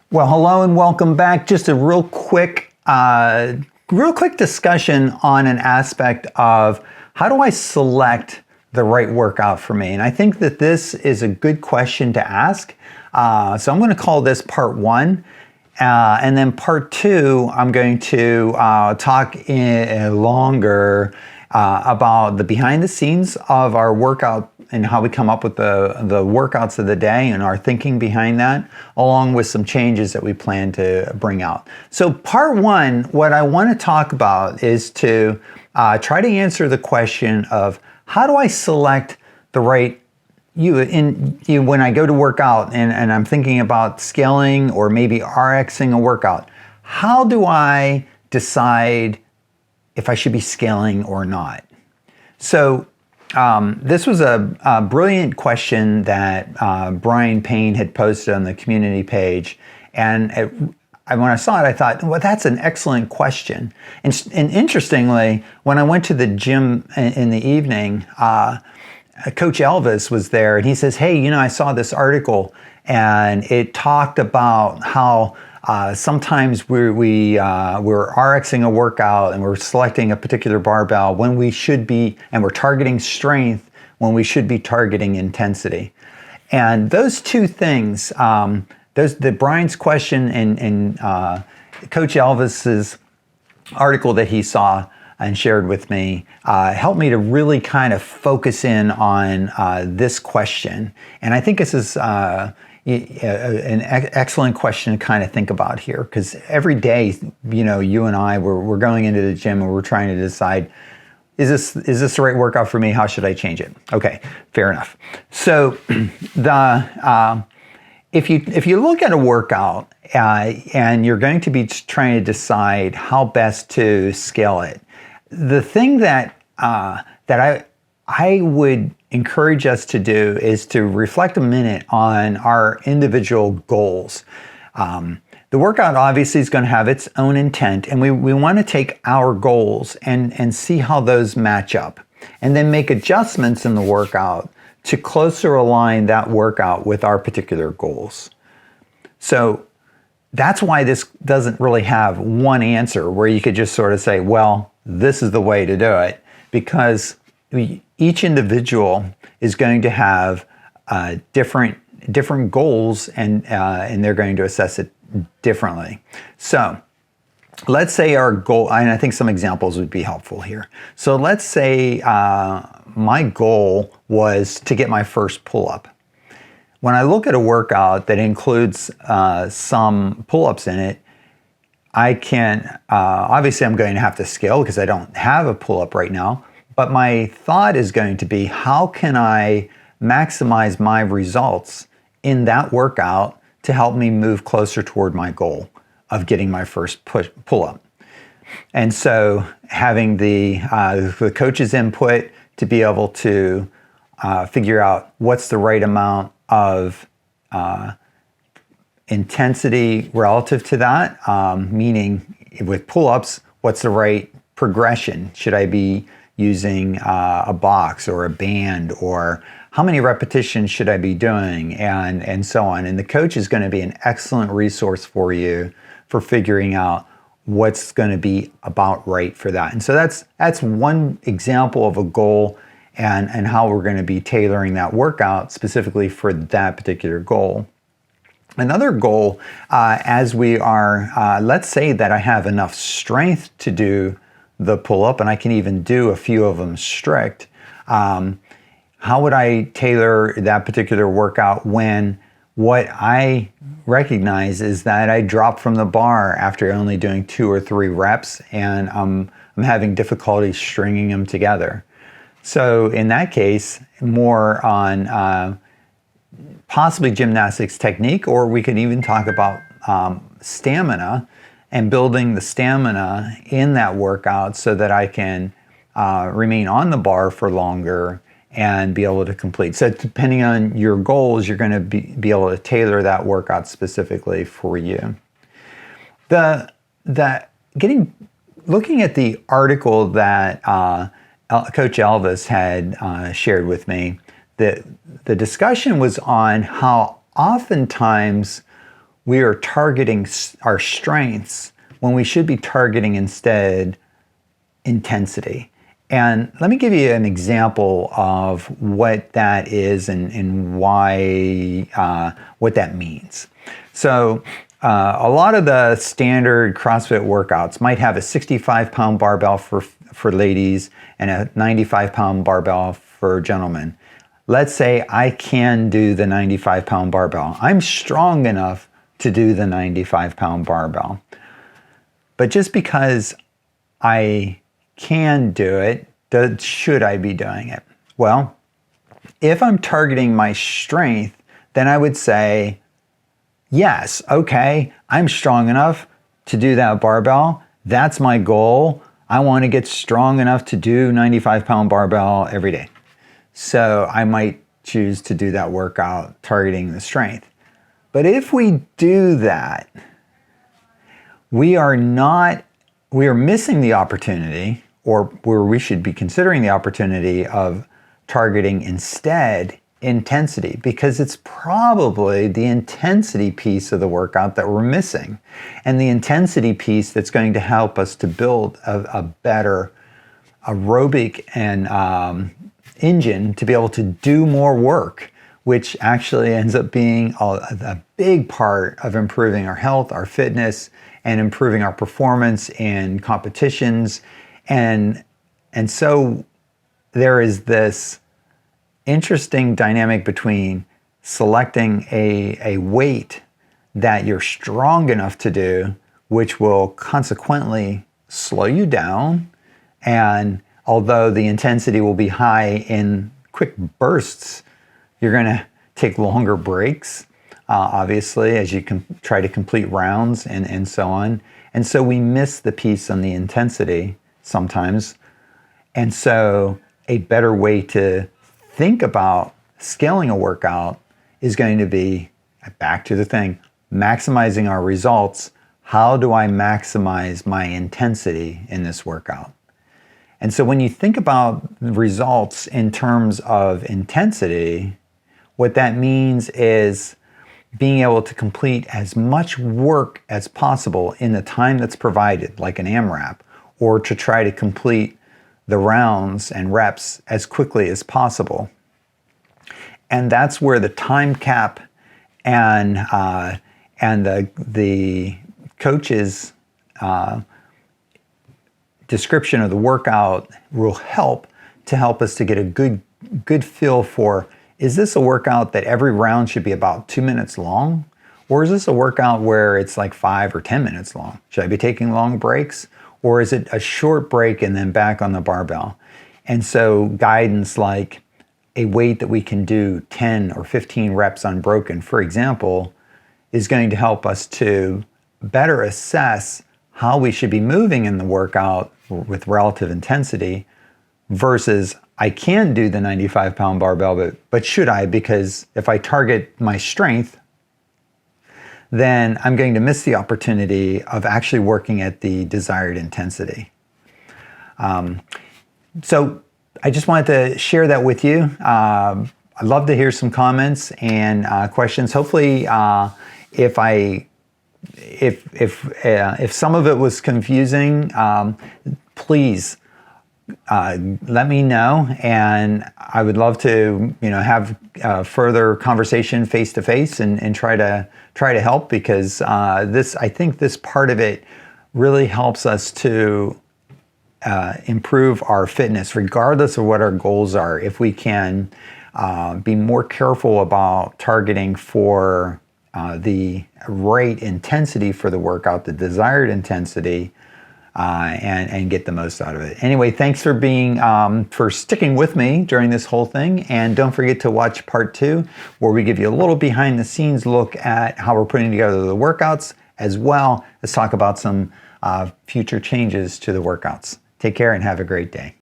Well, hello and welcome back. Just a real quick discussion on an aspect of how do I select the right workout for me? And I think that this is a good question to ask. So I'm going to call this part one. And then part two, I'm going to talk longer about the behind the scenes of our workout and how we come up with the workouts of the day and our thinking behind that, along with some changes that we plan to bring out. So part one, what I want to talk about is to try to answer the question of how do I select the right when I go to work out and I'm thinking about scaling or maybe RXing a workout, how do I decide if I should be scaling or not? So this was a brilliant question that Brian Payne had posted on the community page. And when I saw it, I thought, well, that's an excellent question. And interestingly, when I went to the gym in the evening, Coach Elvis was there and he says, hey, I saw this article and it talked about how sometimes we're RXing a workout and we're selecting a particular barbell when we should be, and we're targeting strength when we should be targeting intensity. And those two things, the Brian's question and Coach Elvis's article that he saw and shared with me helped me to really kind of focus in on this question. And I think this is an excellent question to kind of think about here, because every day, you and I, we're going into the gym and we're trying to decide, is this the right workout for me? How should I change it? Okay, fair enough. So if you look at a workout and you're going to be trying to decide how best to scale it, the thing that I would encourage us to do is to reflect a minute on our individual goals. The workout obviously is going to have its own intent, and we want to take our goals and see how those match up, and then make adjustments in the workout to closer align that workout with our particular goals. So that's why this doesn't really have one answer where you could just sort of say, well, this is the way to do it, because each individual is going to have different goals and they're going to assess it differently. So let's say our goal, and I think some examples would be helpful here. So let's say my goal was to get my first pull-up. When I look at a workout that includes some pull-ups in it, I can, obviously I'm going to have to scale because I don't have a pull-up right now, but my thought is going to be, how can I maximize my results in that workout to help me move closer toward my goal of getting my first pull-up? And so having the coach's input to be able to figure out what's the right amount of intensity relative to that, meaning with pull-ups, what's the right progression? Should I be using a box or a band, or how many repetitions should I be doing, and so on? And the coach is going to be an excellent resource for you for figuring out what's going to be about right for that. And so that's one example of a goal and how we're going to be tailoring that workout specifically for that particular goal. Another goal, as we are, let's say that I have enough strength to do the pull-up, and I can even do a few of them strict. How would I tailor that particular workout when what I recognize is that I drop from the bar after only doing 2 or 3 reps, and I'm having difficulty stringing them together? So in that case, more on possibly gymnastics technique, or we could even talk about stamina and building the stamina in that workout so that I can remain on the bar for longer and be able to complete. So depending on your goals, you're going to be able to tailor that workout specifically for you. Looking at the article that Coach Elvis had shared with me, the discussion was on how oftentimes we are targeting our strengths when we should be targeting instead intensity. And let me give you an example of what that is and why, what that means. So a lot of the standard CrossFit workouts might have a 65-pound barbell for ladies and a 95-pound barbell for gentlemen. Let's say I can do the 95-pound barbell. I'm strong enough to do the 95-pound barbell. But just because I can do it, should I be doing it? Well, if I'm targeting my strength, then I would say, yes, okay, I'm strong enough to do that barbell. That's my goal. I want to get strong enough to do 95-pound barbell every day. So I might choose to do that workout targeting the strength. But if we do that, we are missing the opportunity, or where we should be considering the opportunity of targeting instead intensity, because it's probably the intensity piece of the workout that we're missing, and the intensity piece that's going to help us to build a better aerobic and engine to be able to do more work, which actually ends up being a big part of improving our health, our fitness, and improving our performance in competitions. And so there is this interesting dynamic between selecting a weight that you're strong enough to do, which will consequently slow you down. And although the intensity will be high in quick bursts, you're going to take longer breaks, obviously, as you can try to complete rounds and so on. And so we miss the piece on the intensity sometimes. And so a better way to think about scaling a workout is going to be, back to the thing, maximizing our results. How do I maximize my intensity in this workout? And so when you think about results in terms of intensity, what that means is being able to complete as much work as possible in the time that's provided, like an AMRAP, or to try to complete the rounds and reps as quickly as possible. And that's where the time cap and the coach's description of the workout will help us to get a good feel for, is this a workout that every round should be about 2 minutes long? Or is this a workout where it's like 5 or 10 minutes long? Should I be taking long breaks? Or is it a short break and then back on the barbell? And so guidance like a weight that we can do 10 or 15 reps unbroken, for example, is going to help us to better assess how we should be moving in the workout with relative intensity versus I can do the 95-pound barbell, but should I? Because if I target my strength, then I'm going to miss the opportunity of actually working at the desired intensity. So I just wanted to share that with you. I'd love to hear some comments and questions. Hopefully, if some of it was confusing, please let me know, and I would love to have further conversation face to face and try to help, because I think this part of it really helps us to improve our fitness regardless of what our goals are. If we can be more careful about targeting for the right intensity for the workout, the desired intensity, and get the most out of it. Anyway, thanks for sticking with me during this whole thing, and don't forget to watch part 2, where we give you a little behind the scenes look at how we're putting together the workouts, as well as talk about some future changes to the workouts. Take care and have a great day.